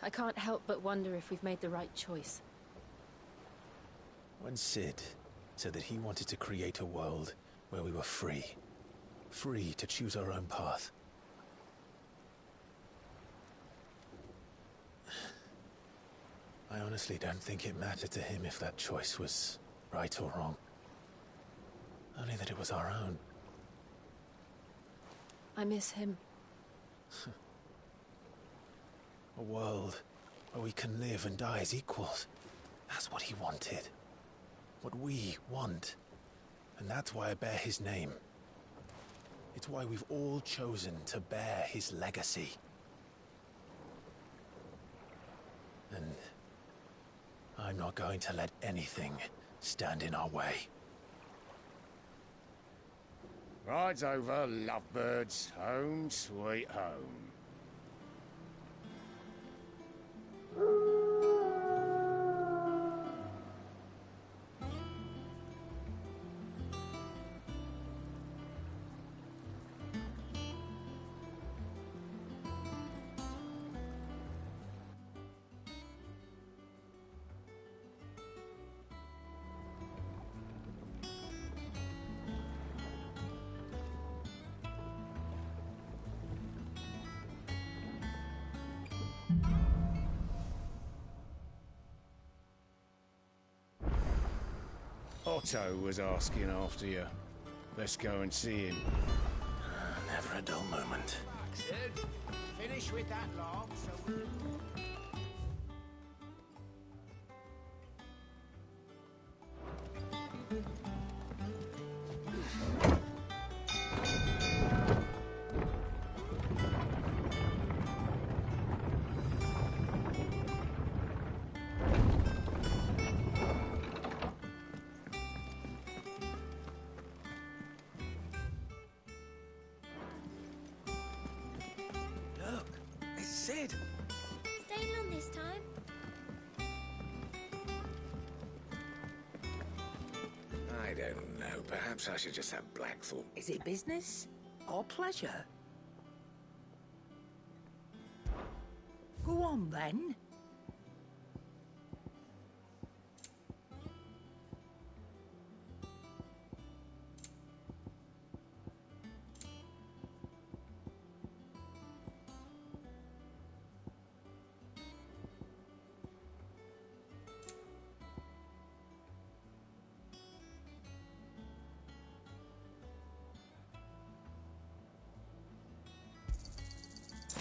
I can't help but wonder if we've made the right choice. When Cid said that he wanted to create a world where we were free. Free to choose our own path. I honestly don't think it mattered to him if that choice was right or wrong. Only that it was our own. I miss him. A world where we can live and die as equals. That's what he wanted. What we want. And that's why I bear his name. It's why we've all chosen to bear his legacy. And I'm not going to let anything stand in our way. Rides over, lovebirds. Home sweet home. Otto was asking after you. Let's go and see him. Never a dull moment. Sid, finish with that log so we... Look, it's Cid. Staying on this time? I don't know. Perhaps I should just have Blackthorn. Is it business or pleasure? Go on, then.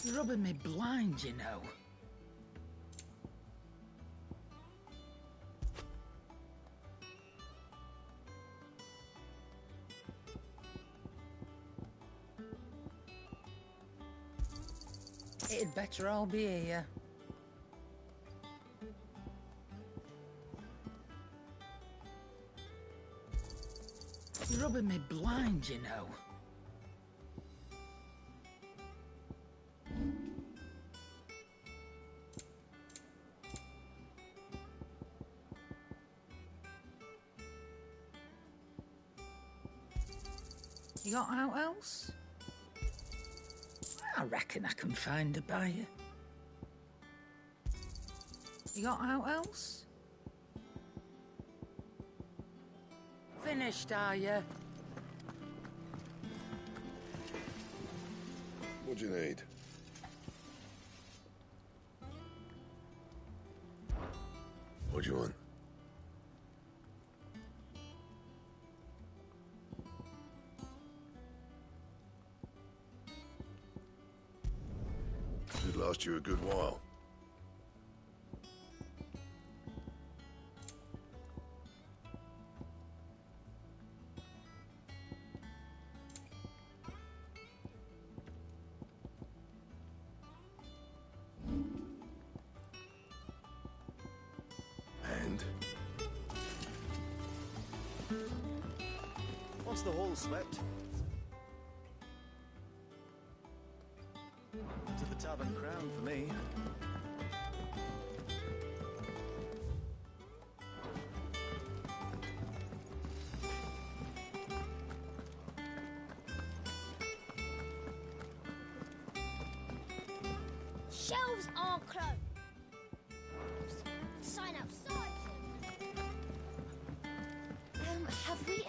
You're rubbing me blind, you know. It'd better all be here. You're rubbing me blind, you know. You got out else? I reckon I can find a buyer. You got out else? Finished, are you? What do you need? What do you want? Should last you a good while. And? Once the hall's swept, to the Tavern Crown for me. Shelves are closed. Have we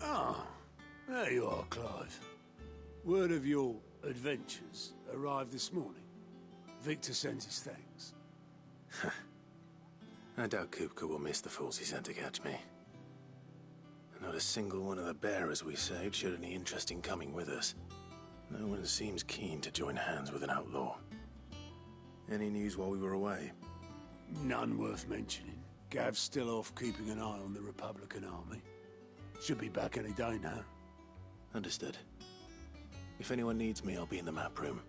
Ah, there you are, Clive. Word of your adventures arrived this morning. Victor sends his thanks. I doubt Kupka will miss the fools he sent to catch me. Not a single one of the bearers we saved showed any interest in coming with us. No one seems keen to join hands with an outlaw. Any news while we were away? None worth mentioning. Gav's still off keeping an eye on the Republican army. Should be back any day now. Understood. If anyone needs me, I'll be in the map room.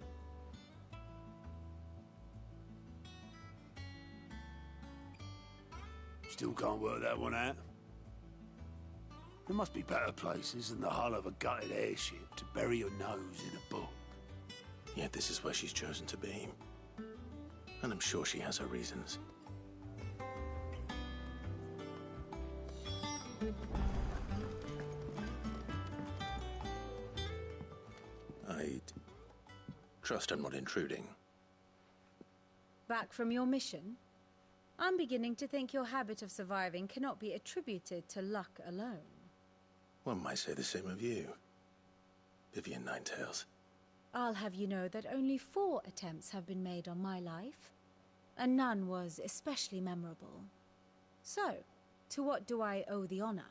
Still can't work that one out. There must be better places than the hull of a gutted airship to bury your nose in a book. Yet this is where she's chosen to be. And I'm sure she has her reasons. I'd trust I'm not intruding. Back from your mission? I'm beginning to think your habit of surviving cannot be attributed to luck alone. One might say the same of you, Vivian Ninetails. I'll have you know that only 4 attempts have been made on my life, and none was especially memorable. So, to what do I owe the honor?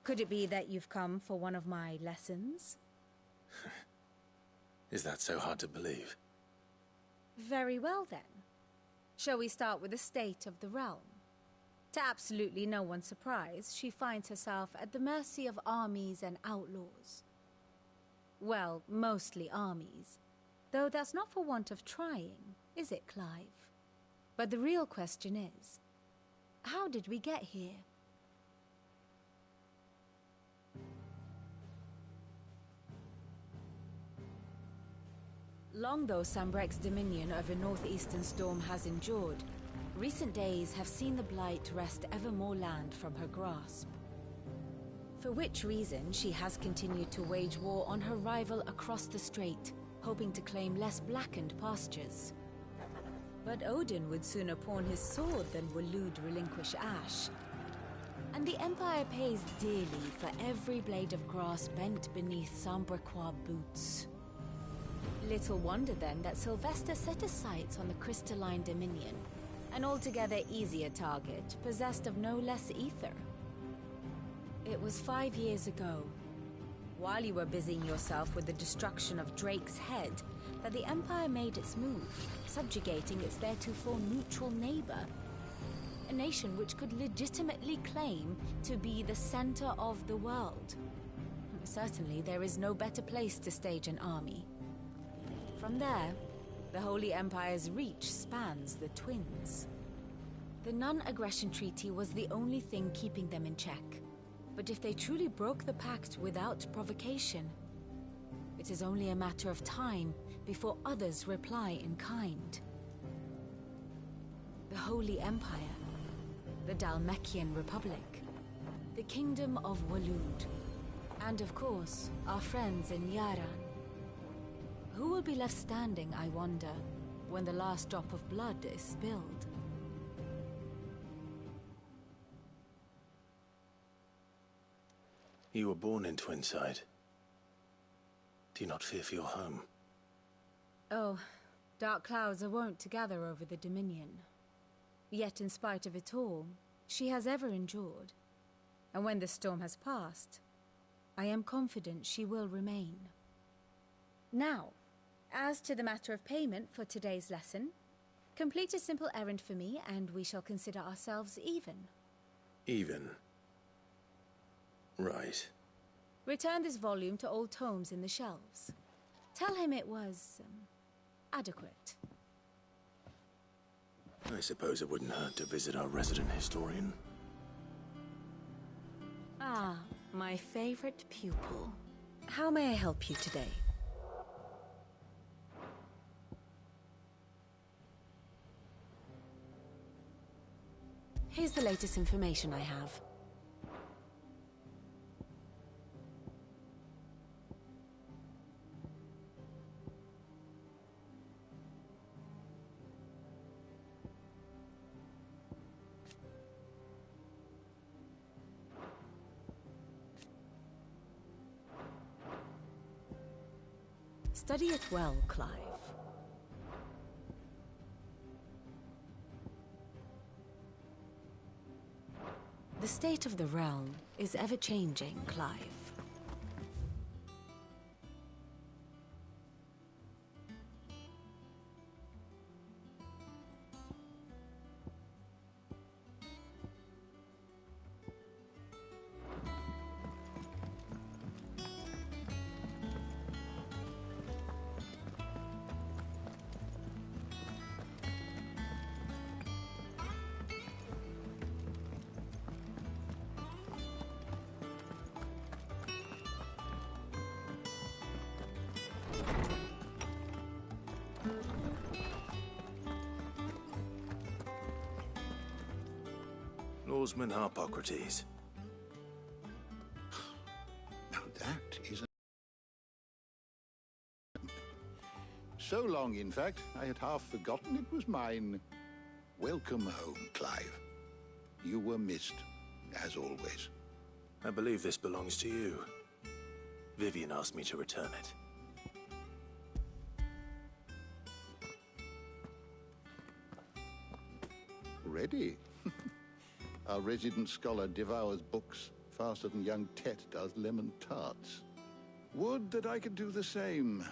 Could it be that you've come for one of my lessons? Is that so hard to believe? Very well then. Shall we start with the state of the realm? To absolutely no one's surprise, she finds herself at the mercy of armies and outlaws. Well, mostly armies. Though that's not for want of trying, is it, Clive? But the real question is, how did we get here? Long though Sambrek's dominion over northeastern Storm has endured, recent days have seen the Blight wrest ever more land from her grasp. For which reason she has continued to wage war on her rival across the strait, hoping to claim less blackened pastures. But Odin would sooner pawn his sword than Waloed relinquish Ash. And the Empire pays dearly for every blade of grass bent beneath Sambrequois boots. Little wonder then that Sylvester set his sights on the Crystalline Dominion, an altogether easier target, possessed of no less ether. It was 5 years ago, while you were busying yourself with the destruction of Drake's Head, that the Empire made its move, subjugating its theretofore neutral neighbor. A nation which could legitimately claim to be the center of the world. Certainly, there is no better place to stage an army. From there, the Holy Empire's reach spans the Twins. The non-aggression treaty was the only thing keeping them in check. But if they truly broke the pact without provocation, it is only a matter of time before others reply in kind. The Holy Empire, the Dhalmekian Republic, the Kingdom of Waloed, and of course, our friends in Yaran. Who will be left standing, I wonder, when the last drop of blood is spilled? You were born in Twinside. Do you not fear for your home? Oh, dark clouds are wont to gather over the Dominion. Yet in spite of it all, she has ever endured. And when the storm has passed, I am confident she will remain. Now, as to the matter of payment for today's lesson, complete a simple errand for me and we shall consider ourselves even. Even? Right. Return this volume to old tomes in the shelves. Tell him it was, adequate. I suppose it wouldn't hurt to visit our resident historian. Ah, my favorite pupil. How may I help you today? Here's the latest information I have. Study it well, Clive. The state of the realm is ever-changing, Clive. Lawsman Harpocrates. Now that is so long, in fact, I had half forgotten it was mine. Welcome home, Clive. You were missed, as always. I believe this belongs to you. Vivian asked me to return it. Ready? Our resident scholar devours books faster than young Tet does lemon tarts. Would that I could do the same.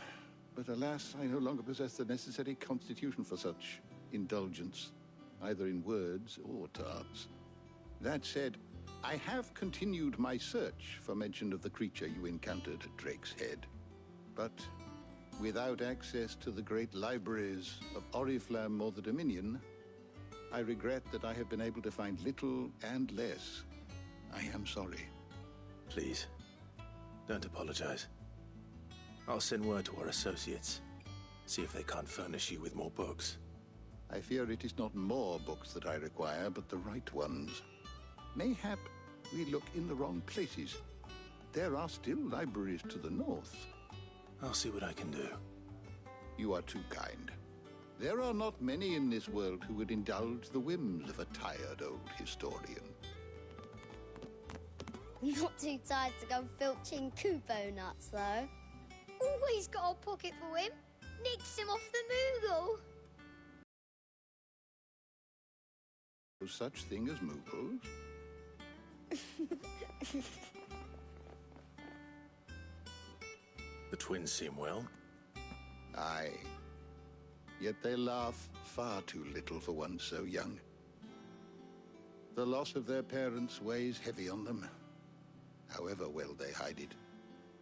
But alas, I no longer possess the necessary constitution for such indulgence, either in words or tarts. That said, I have continued my search for mention of the creature you encountered at Drake's Head. But without access to the great libraries of Oriflamme or the Dominion, I regret that I have been able to find little and less. I am sorry. Please, don't apologize. I'll send word to our associates. See if they can't furnish you with more books. I fear it is not more books that I require, but the right ones. Mayhap we look in the wrong places. There are still libraries to the north. I'll see what I can do. You are too kind. There are not many in this world who would indulge the whims of a tired old historian. Not too tired to go filching Kupo nuts, though. Always got a pocket for him. Nicks him off the Moogle. No such thing as Moogles. The twins seem well. Aye. Yet they laugh far too little for one so young. The loss of their parents weighs heavy on them, however well they hide it.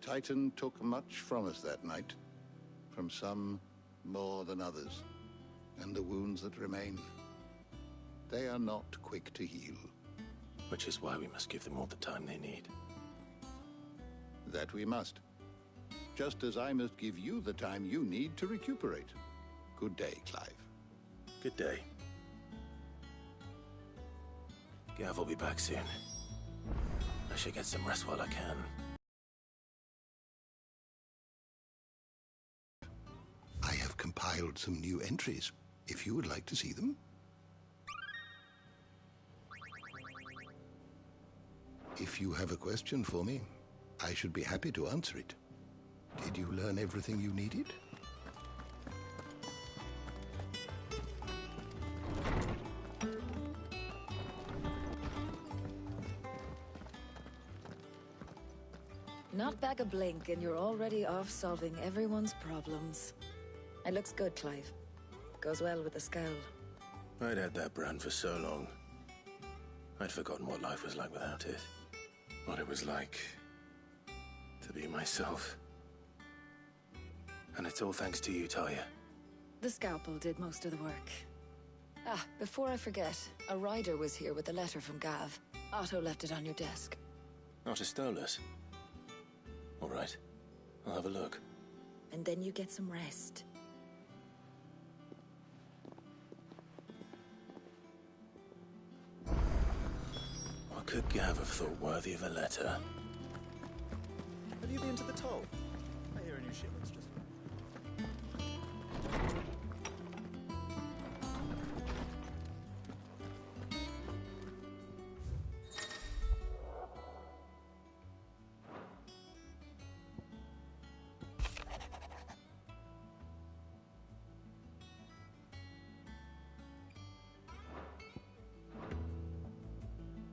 Titan took much from us that night, from some more than others, and the wounds that remain, they are not quick to heal. Which is why we must give them all the time they need. That we must. just as I must give you the time you need to recuperate. Good day, Clive. Good day. Gav will be back soon. I should get some rest while I can. I have compiled some new entries, if you would like to see them. If you have a question for me, I should be happy to answer it. Did you learn everything you needed? Not back a blink and you're already off solving everyone's problems. It looks good, Clive. Goes well with the scowl. I'd had that brand for so long. I'd forgotten what life was like without it. What it was like to be myself. And it's all thanks to you, Talia. The scalpel did most of the work. Ah, before I forget, a rider was here with a letter from Gav. Otto left it on your desk. Otto stole us. All right. I'll have a look. And then you get some rest. What could Gav have thought worthy of a letter? Have you been to the toll? I hear a new shipment's just...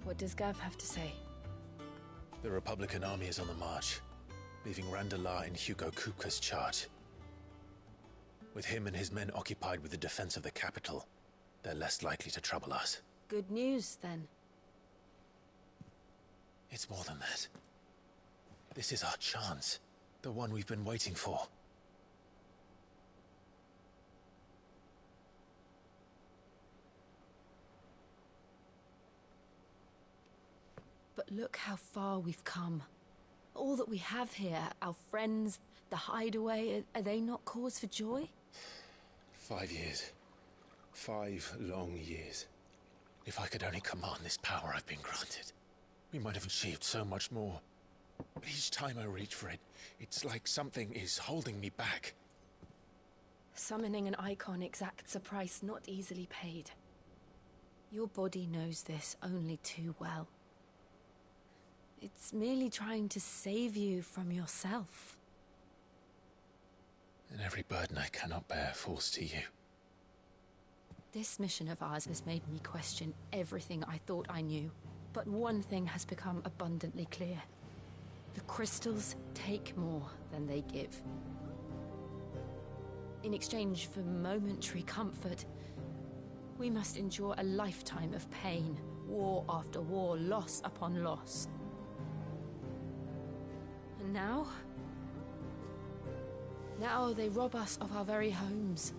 What does Gav have to say? The Republican army is on the march, leaving Randalar in Hugo Kupka's charge. With him and his men occupied with the defense of the capital, they're less likely to trouble us. Good news, then. It's more than that. This is our chance. The one we've been waiting for. But look how far we've come. All that we have here, our friends, the hideaway, are they not cause for joy? 5 years. 5 long years. If I could only command this power I've been granted, we might have achieved so much more. But each time I reach for it, it's like something is holding me back. Summoning an icon exacts a price not easily paid. Your body knows this only too well. It's merely trying to save you from yourself. And every burden I cannot bear falls to you. This mission of ours has made me question everything I thought I knew. But one thing has become abundantly clear. The crystals take more than they give. In exchange for momentary comfort, we must endure a lifetime of pain, war after war, loss upon loss. And now they rob us of our very homes,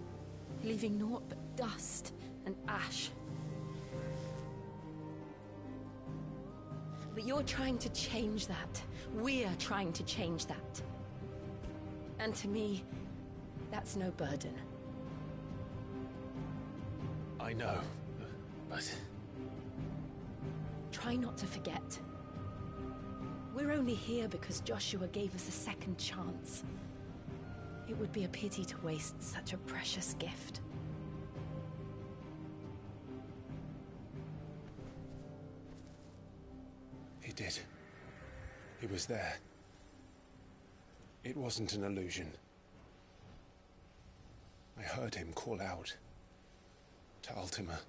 leaving naught but dust and ash. But you're trying to change that. We're trying to change that. And to me, that's no burden. I know, but... Try not to forget. We're only here because Joshua gave us a second chance. It would be a pity to waste such a precious gift. He did. He was there. It wasn't an illusion. I heard him call out to Ultima.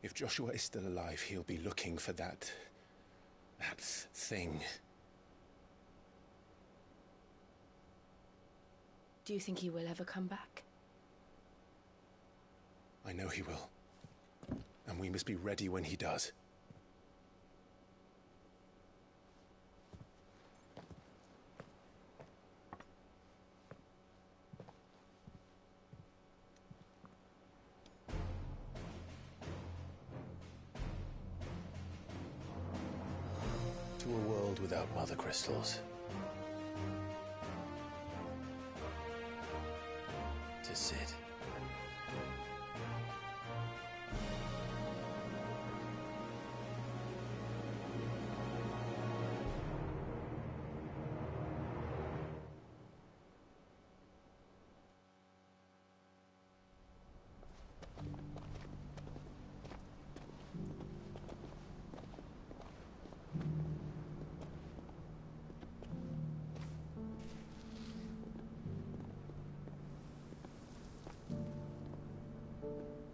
If Joshua is still alive, he'll be looking for that thing. Do you think he will ever come back? I know he will. And we must be ready when he does. world without mother crystals. To sit.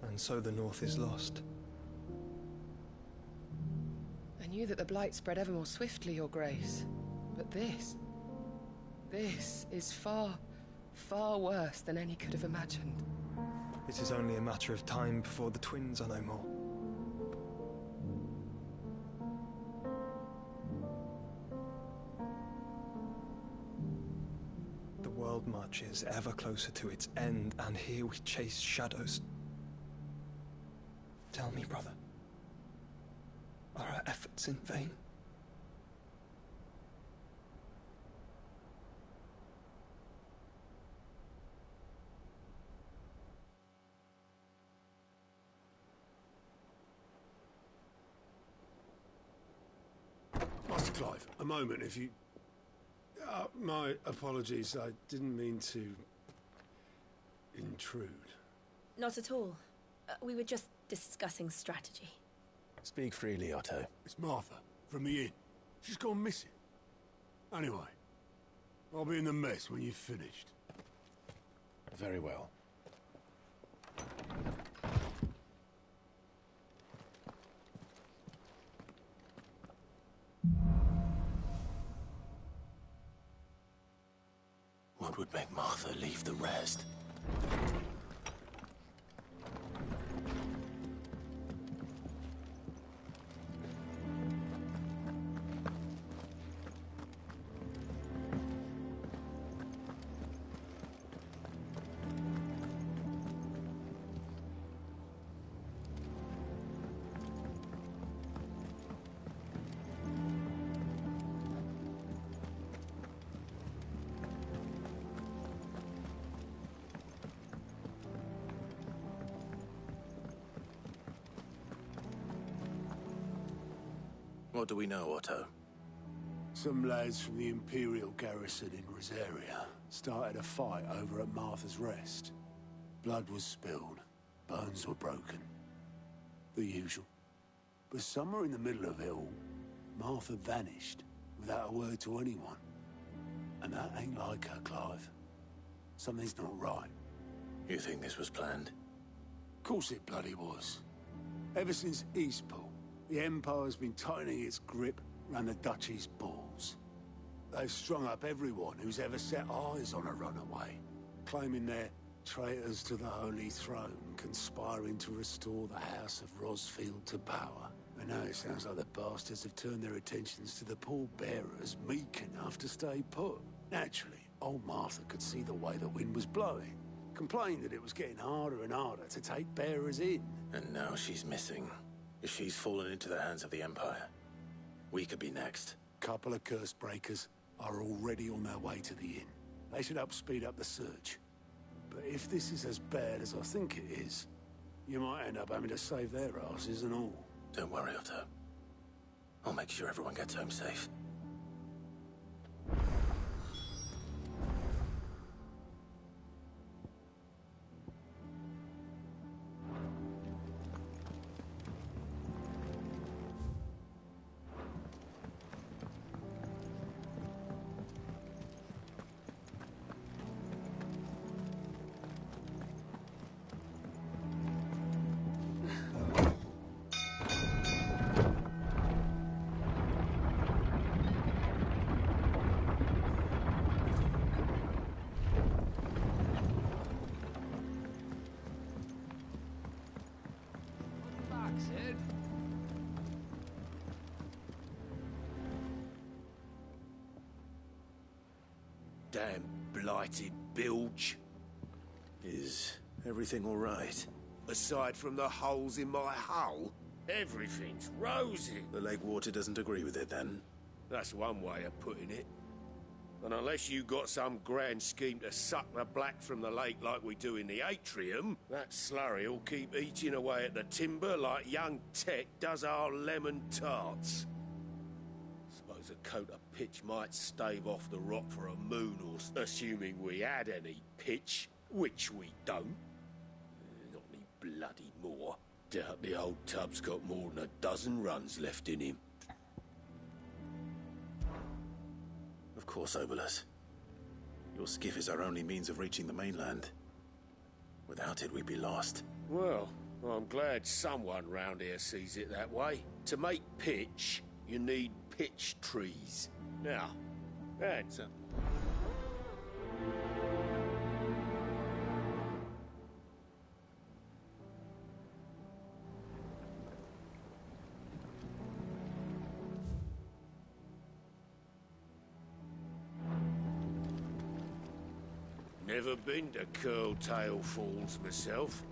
And so the North is lost. I knew that the Blight spread ever more swiftly, Your Grace. But this is far, far worse than any could have imagined. It is only a matter of time before the twins are no more. The world marches ever closer to its end, and here we chase shadows. Tell me, brother, are our efforts in vain? Master Clive, a moment, if you... my apologies, I didn't mean to... intrude. Not at all. We were just discussing strategy. Speak freely, Otto. It's Martha, from the inn. She's gone missing. Anyway, I'll be in the mess when you've finished. Very well. What would make Martha leave the rest? What do we know, Otto? Some lads from the Imperial garrison in Rosaria started a fight over at Martha's Rest. Blood was spilled, bones were broken. The usual. But somewhere in the middle of it all, Martha vanished without a word to anyone. And that ain't like her, Clive. Something's not right. You think this was planned? Of course it bloody was. Ever since Eastpool, the Empire's been tightening its grip around the Duchy's balls. They've strung up everyone who's ever set eyes on a runaway, claiming they're traitors to the Holy Throne, conspiring to restore the House of Rosfield to power. And now it sounds like the bastards have turned their attentions to the pallbearers meek enough to stay put. Naturally, old Martha could see the way the wind was blowing, complained that it was getting harder and harder to take bearers in. And now she's missing. If she's fallen into the hands of the Empire, we could be next. Couple of curse breakers are already on their way to the inn. They should help speed up the search. But if this is as bad as I think it is, you might end up having to save their asses and all. Don't worry, Otto. I'll make sure everyone gets home safe. Damn blighted bilge. Is everything all right? Aside from the holes in my hull, everything's rosy. The lake water doesn't agree with it, then? That's one way of putting it. And unless you got some grand scheme to suck the black from the lake like we do in the atrium, that slurry will keep eating away at the timber like young Tech does our lemon tarts. Suppose a coat of pitch might stave off the rot for a moon, or assuming we had any pitch, which we don't. Not any bloody more. Doubt the old tub's got more than a dozen runs left in him. Of course, Obolus. Your skiff is our only means of reaching the mainland. Without it, we'd be lost. Well, I'm glad someone round here sees it that way. To make pitch, you need pitch trees. Now, that's a... Never been to Curltail Falls myself.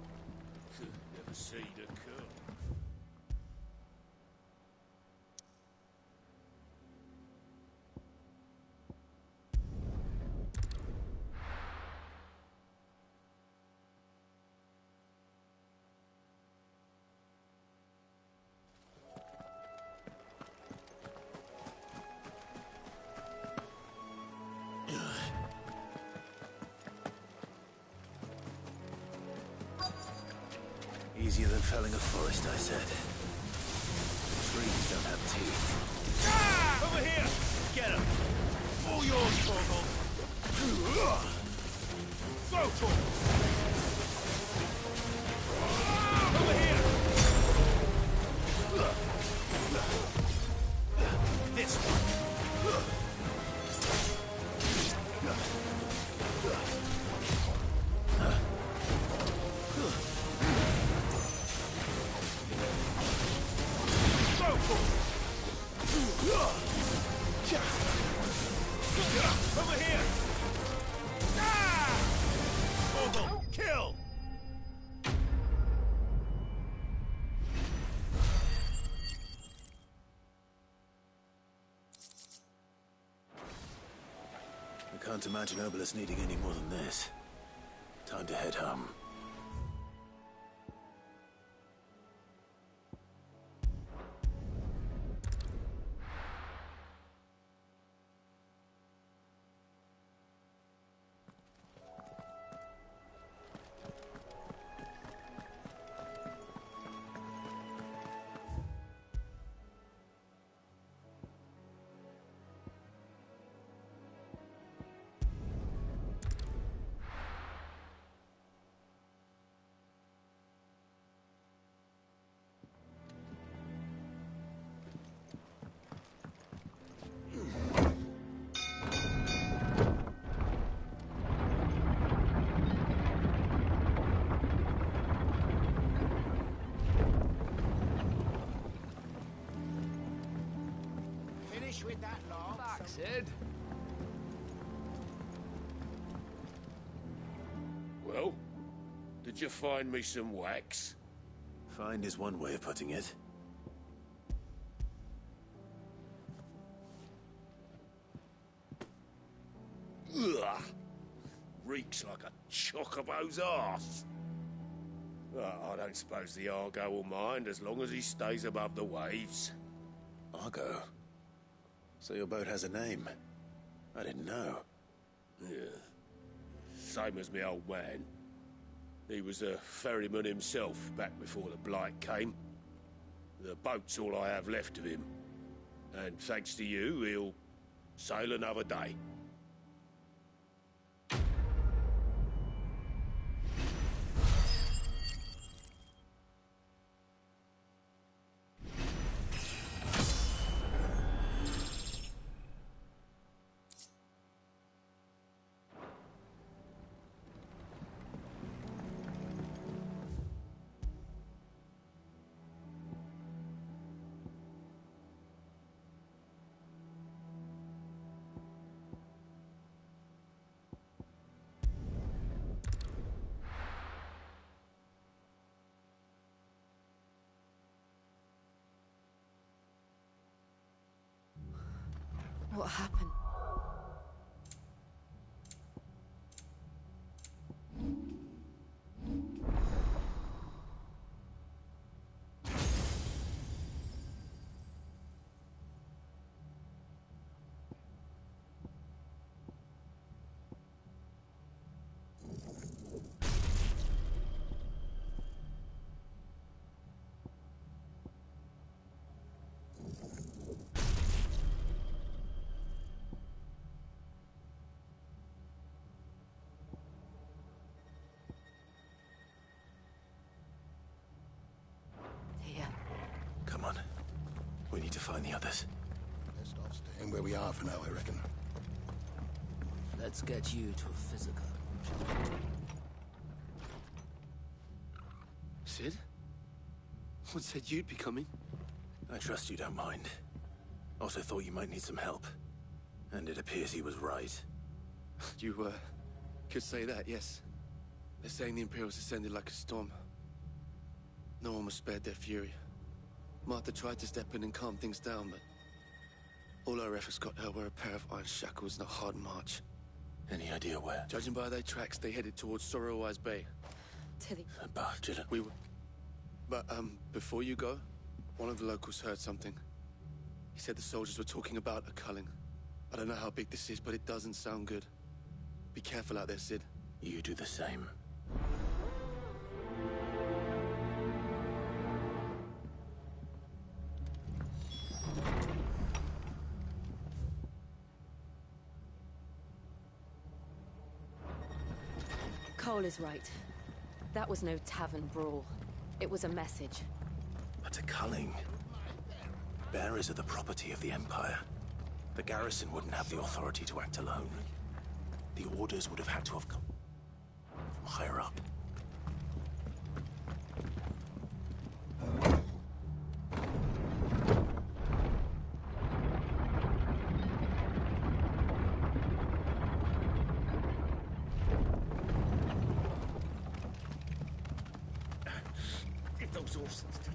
Never seen a curl. Easier than felling a forest, I said. Trees don't have teeth. Ah! Over here! Get him! All yours, Torgal! Go for it! Over here! This one! Over here! Ah! Torgal, kill! I can't imagine Obolus needing any more than this. Time to head home. With that log. Back, Sid. Well, did you find me some wax? Find is one way of putting it. Ugh. Reeks like a chocobo's arse. I don't suppose the Argo will mind as long as he stays above the waves. Argo? So your boat has a name? I didn't know. Yeah. Same as me old man. He was a ferryman himself back before the Blight came. The boat's all I have left of him. And thanks to you, he'll sail another day. What happened? Come on. We need to find the others. Best off staying where we are for now, I reckon. Let's get you to a physical. Sid? What said you'd be coming? I trust you don't mind. Also thought you might need some help. And it appears he was right. You, could say that, yes. They're saying the Imperials descended like a storm. No one was spared their fury. Martha tried to step in and calm things down, but all our efforts got her were a pair of iron shackles and a hard march. Any idea where? Judging by their tracks, they headed towards Sorrowwise Bay. To the... bastard. We were... But, before you go, one of the locals heard something. He said the soldiers were talking about a culling. I don't know how big this is, but it doesn't sound good. Be careful out there, Sid. You do the same. Cole is right. That was no tavern brawl. It was a message. But a culling. Bearers are the property of the Empire. The garrison wouldn't have the authority to act alone. The orders would have had to have come from higher up. If those horses touch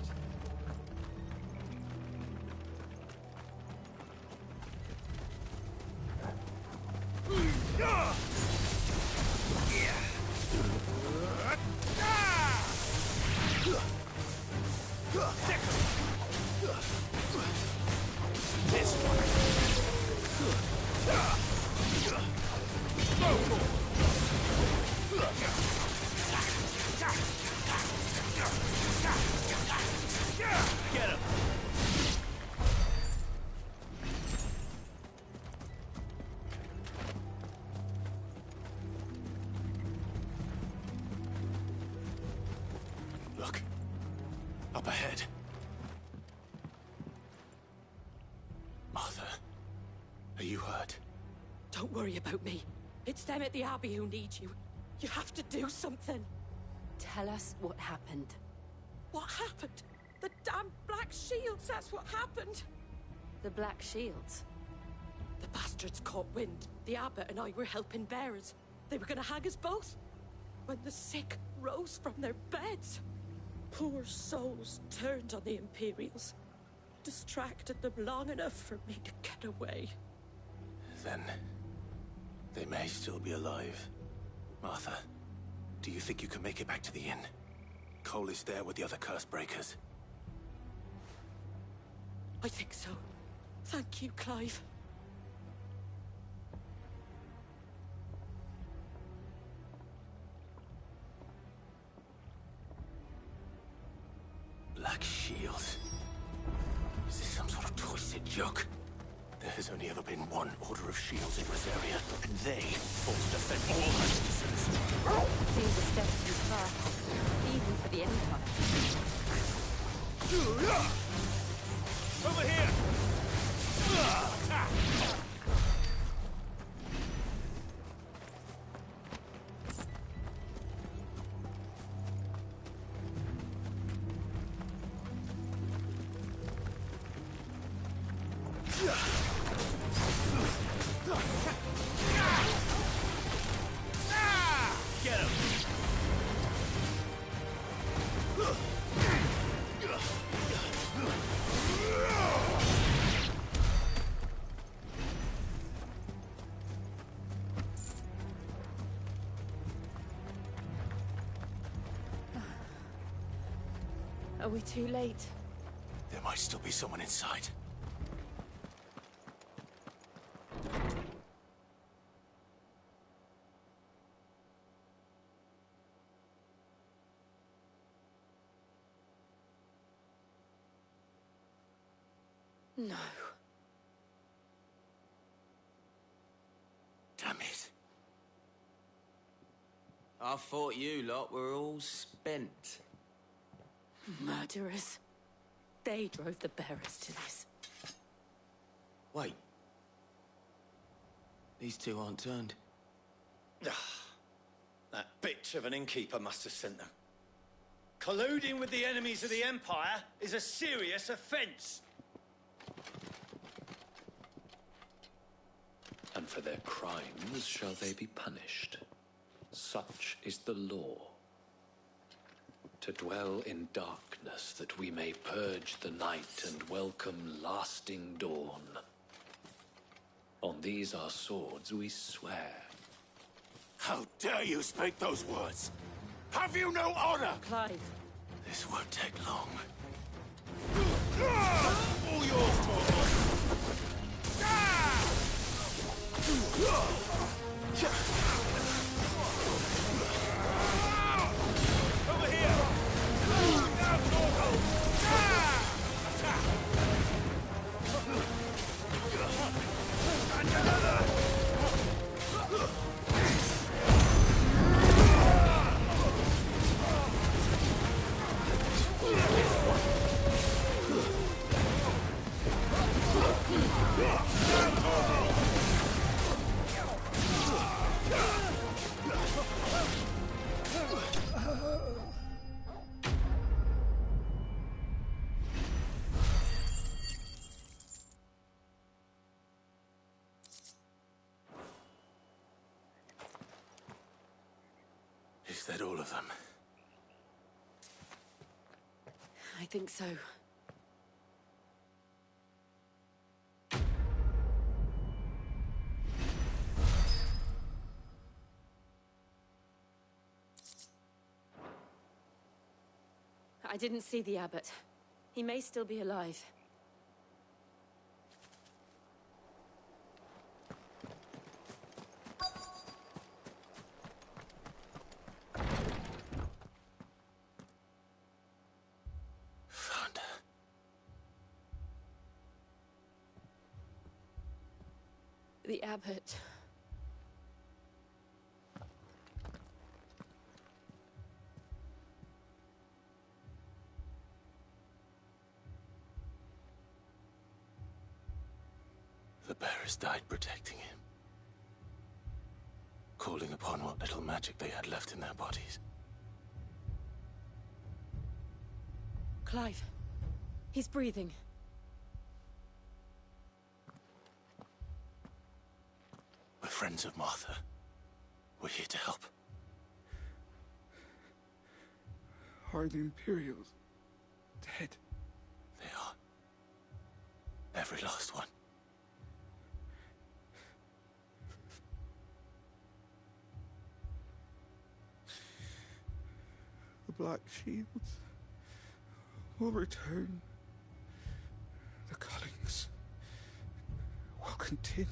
Get him! Look. Up ahead. Martha, are you hurt? Don't worry about me. It's them at the Abbey who need you. You have to do something. Tell us what happened. What happened? The damn Black Shields, that's what happened. The Black Shields? The bastards caught wind. The abbot and I were helping bearers. They were gonna hang us both. When the sick rose from their beds. Poor souls turned on the Imperials. Distracted them long enough for me to get away. Then... they may still be alive. Martha, do you think you can make it back to the inn? Cole is there with the other curse breakers. I think so. Thank you, Clive. Black Shields? Is this some sort of twisted joke? There has only ever been one Order of Shields in Rosaria, and they fought to defend all her citizens. Seems a step too far, even for the Empire. over here! Get him! Are we too late? There might still be someone inside. No. Damn it. I thought you lot were all spent. Murderers. They drove the bearers to this. Wait. These two aren't turned. That bitch of an innkeeper must have sent them. Colluding with the enemies of the Empire is a serious offence. And for their crimes shall they be punished. Such is the law. To dwell in darkness that we may purge the night and welcome lasting dawn. On these our swords we swear. How dare you speak those words? Have you no honor? Clive. This won't take long. All yours, Torvald! Over here! Now, Torvald! Attack! And another! Is that all of them? I think so. I didn't see the abbot. He may still be alive. Found her. The abbot. The bearers died protecting him. Calling upon what little magic they had left in their bodies. Clive. He's breathing. We're friends of Martha. We're here to help. Are the Imperials dead? They are. Every last one. The Black Shields will return. The Cullings will continue.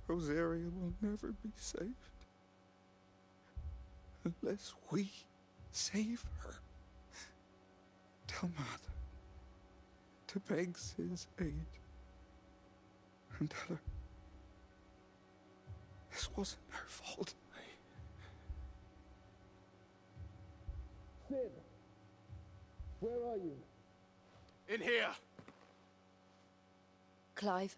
Rosaria will never be saved unless we save her. Tell Mother to beg his aid and tell her this wasn't her fault. Sid, where are you? In here! Clive.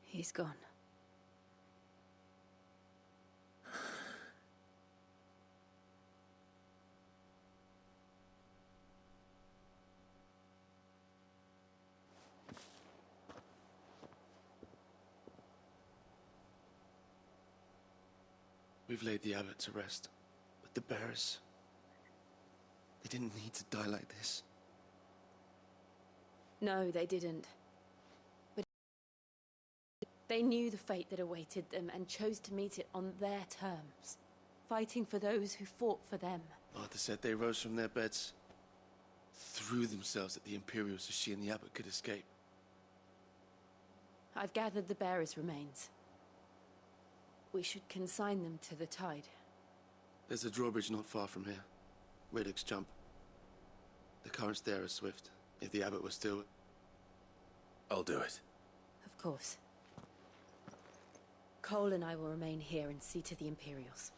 He's gone. We've laid the abbot to rest, but the bearers, they didn't need to die like this. No, they didn't. But they knew the fate that awaited them and chose to meet it on their terms. fighting for those who fought for them. Martha said they rose from their beds, threw themselves at the Imperials so she and the Abbot could escape. I've gathered the bearers' remains. We should consign them to the tide. There's a drawbridge not far from here. Riddick's Jump. The currents there are swift. If the Abbot was still... I'll do it. Of course. Cole and I will remain here and see to the Imperials.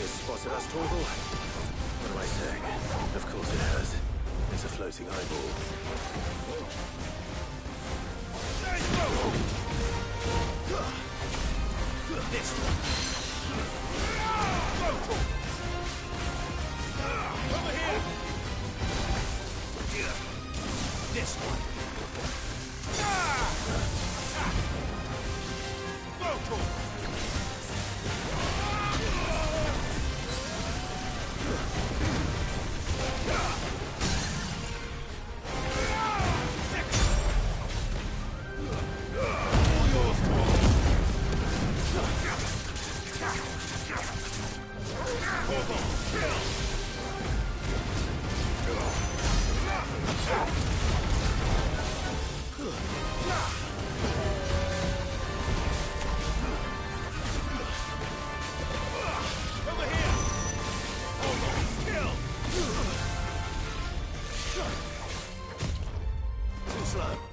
Spotted us, Torgal? What am I saying? Of course it has. It's a floating eyeball. This one. Over here! This one. Too slow.